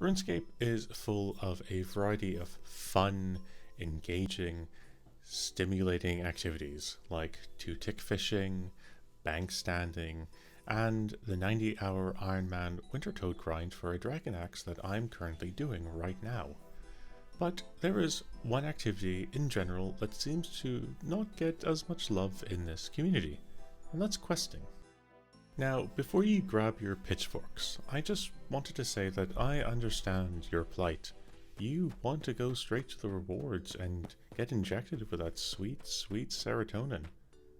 RuneScape is full of a variety of fun, engaging, stimulating activities like two-tick fishing, bank standing, and the 90-hour Iron Man Winter Toad grind for a Dragon Axe that I'm currently doing right now. But there is one activity in general that seems to not get as much love in this community, and that's questing. Now, before you grab your pitchforks, I just wanted to say that I understand your plight. You want to go straight to the rewards and get injected with that sweet, sweet serotonin.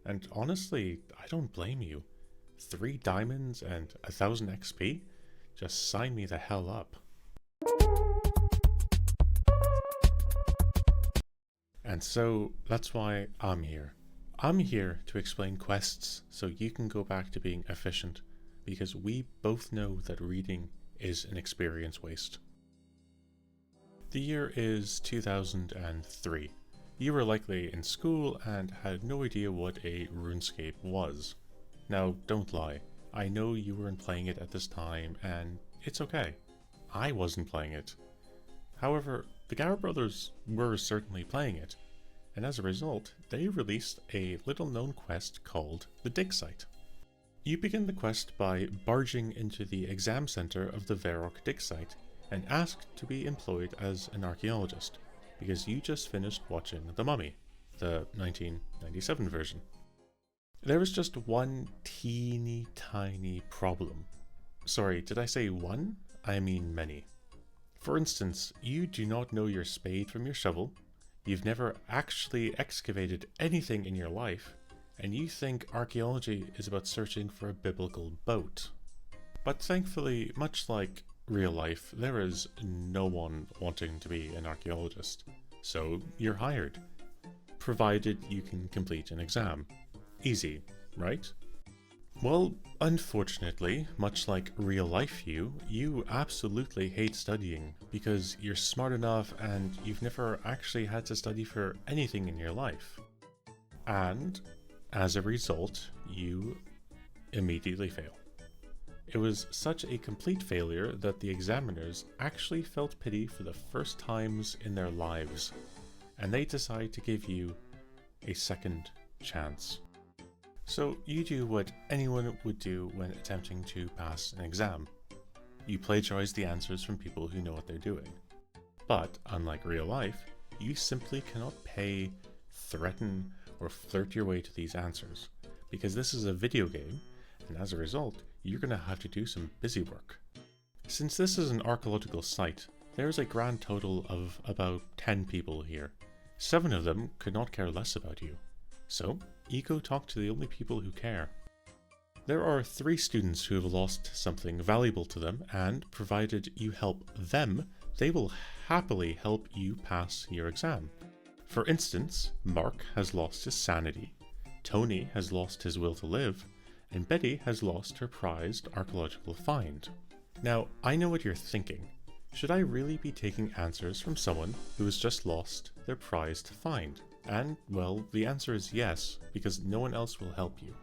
And honestly, I don't blame you. 3 diamonds and 1000 XP? Just sign me the hell up. And so, that's why I'm here. I'm here to explain quests so you can go back to being efficient, because we both know that reading is an experience waste. The year is 2003. You were likely in school and had no idea what a RuneScape was. Now, don't lie, I know you weren't playing it at this time, and it's okay. I wasn't playing it. However, the Gower brothers were certainly playing it, and as a result, they released a little-known quest called the Digsite. You begin the quest by barging into the exam center of the Varrock Digsite and asked to be employed as an archaeologist, because you just finished watching The Mummy, the 1997 version. There is just one teeny tiny problem. Sorry, did I say one? I mean many. For instance, you do not know your spade from your shovel, you've never actually excavated anything in your life, and you think archaeology is about searching for a biblical boat. But thankfully, much like real life, there is no one wanting to be an archaeologist, so you're hired, provided you can complete an exam. Easy, right? Well, unfortunately, much like real life you absolutely hate studying because you're smart enough and you've never actually had to study for anything in your life. And as a result, you immediately fail. It was such a complete failure that the examiners actually felt pity for the first times in their lives, and they decide to give you a second chance. So you do what anyone would do when attempting to pass an exam. You plagiarize the answers from people who know what they're doing. But unlike real life, you simply cannot pay, threaten, or flirt your way to these answers, because this is a video game, and as a result, you're going to have to do some busy work. Since this is an archaeological site, there is a grand total of about 10 people here. 7 of them could not care less about you. So, you go talk to the only people who care. There are 3 students who have lost something valuable to them, and provided you help them, they will happily help you pass your exam. For instance, Mark has lost his sanity, Tony has lost his will to live, and Betty has lost her prized archaeological find. Now, I know what you're thinking. Should I really be taking answers from someone who has just lost their prized find? And, well, the answer is yes, because no one else will help you.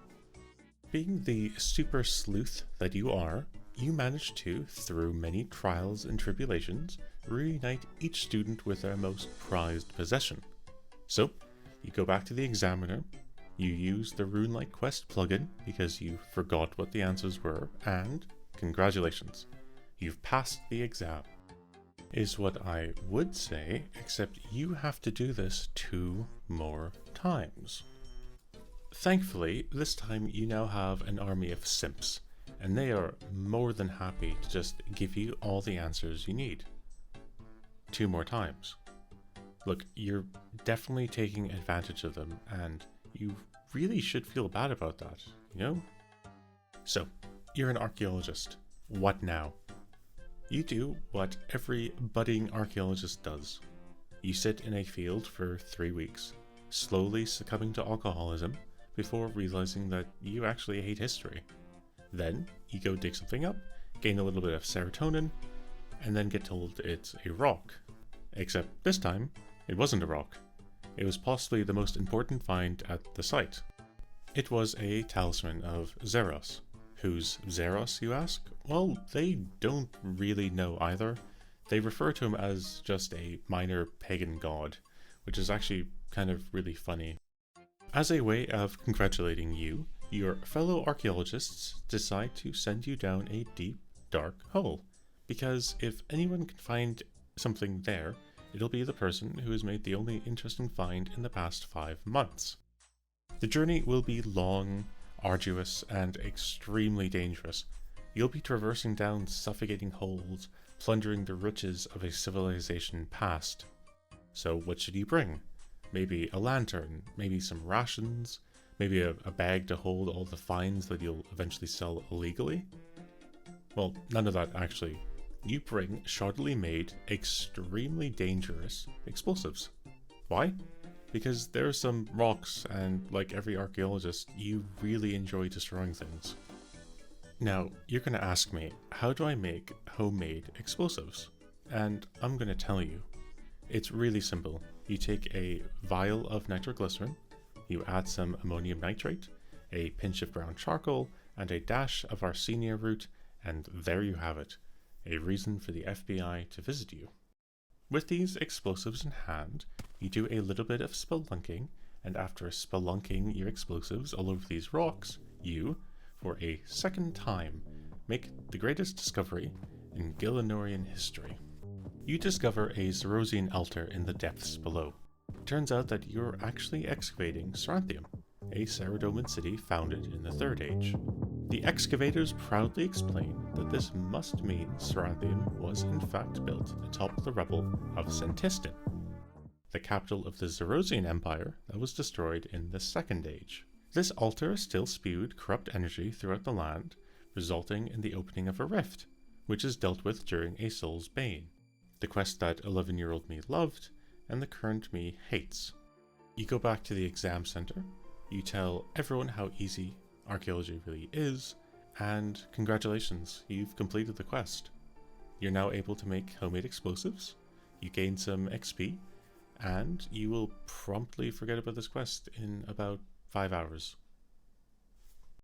Being the super sleuth that you are, you manage to, through many trials and tribulations, reunite each student with their most prized possession. So, you go back to the examiner, you use the Digsite Quest plugin because you forgot what the answers were, and congratulations, you've passed the exam. Is what I would say, except you have to do this 2 more times. Thankfully, this time you now have an army of simps, and they are more than happy to just give you all the answers you need. 2 more times. Look, you're definitely taking advantage of them, and you really should feel bad about that, you know? So, you're an archaeologist. What now? You do what every budding archaeologist does. You sit in a field for 3 weeks, slowly succumbing to alcoholism before realizing that you actually hate history. Then, you go dig something up, gain a little bit of serotonin, and then get told it's a rock. Except this time, it wasn't a rock. It was possibly the most important find at the site. It was a talisman of Zeros. Who's Zeros, you ask? Well, they don't really know either. They refer to him as just a minor pagan god, which is actually kind of really funny. As a way of congratulating you, your fellow archaeologists decide to send you down a deep, dark hole. Because if anyone can find something there, it'll be the person who has made the only interesting find in the past 5 months. The journey will be long, arduous, and extremely dangerous. You'll be traversing down suffocating holes, plundering the riches of a civilization past. So what should you bring? Maybe a lantern, maybe some rations, maybe a bag to hold all the finds that you'll eventually sell illegally? Well, none of that actually. You bring shoddily made, extremely dangerous explosives. Why? Because there are some rocks, and like every archaeologist, you really enjoy destroying things. Now, you're going to ask me, how do I make homemade explosives? And I'm going to tell you. It's really simple. You take a vial of nitroglycerin, you add some ammonium nitrate, a pinch of brown charcoal, and a dash of arsenia root, and there you have it. A reason for the FBI to visit you. With these explosives in hand, you do a little bit of spelunking, and after spelunking your explosives all over these rocks, you, for a second time, make the greatest discovery in Gillenorian history. You discover a Zerosian altar in the depths below. It turns out that you're actually excavating Saranthium, a Saradomin city founded in the Third Age. The excavators proudly explain that this must mean Saranthium was in fact built atop the rubble of Sentistin, the capital of the Zerosian Empire that was destroyed in the Second Age. This altar still spewed corrupt energy throughout the land, resulting in the opening of a rift, which is dealt with during a Soul's Bane, the quest that 11-year-old me loved and the current me hates. You go back to the exam center, you tell everyone how easy archaeology really is, and congratulations, you've completed the quest. You're now able to make homemade explosives, you gain some XP, and you will promptly forget about this quest in about 5 hours.